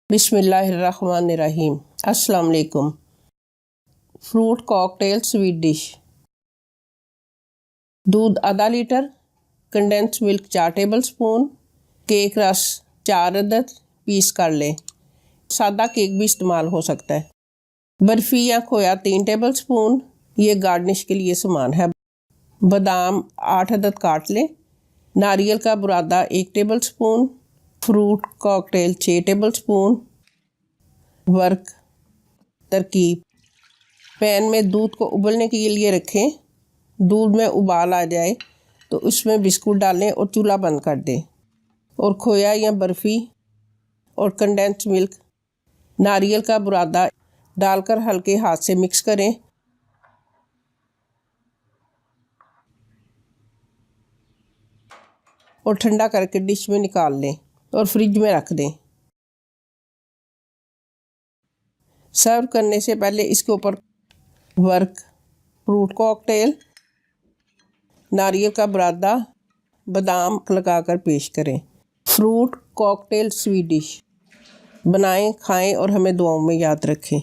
बिस्मिल्लाहिर्रहमानिर्रहीम। अस्सलाम वालेकुम। Fruit cocktail sweet dish. दूध आधा litre, condense milk 4 table spoon, cake रस 4 अदद पीस कर लें। सादा केक भी इस्तेमाल हो सकता है। बर्फ़ी या खोया 3 टेबल स्पून, ये गार्निश के लिए सामान है। बादाम 8 अदद काट लें। नारियल का बुरादा 1 table spoon, fruit cocktail 6 table spoon. Work तरकीब: पैन में दूध को उबलने के लिए रखें। दूध में उबाल आ जाए तो उसमें बिस्कुट डालें और चूल्हा बंद कर दें। और खोया या बर्फ़ी और कंडेंस मिल्क, नारियल का बुरादा डालकर हल्के हाथ से मिक्स करें। और ठंडा करके डिश में निकाल लें और फ्रिज में रख दें। सर्व करने से पहले इसके ऊपर वर्क फ्रूट कॉकटेल, नारियल का बुरादा, बादाम लगाकर पेश करें। फ्रूट कॉकटेल स्वीट डिश बनाएं, खाएं और हमें दुआओं में याद रखें।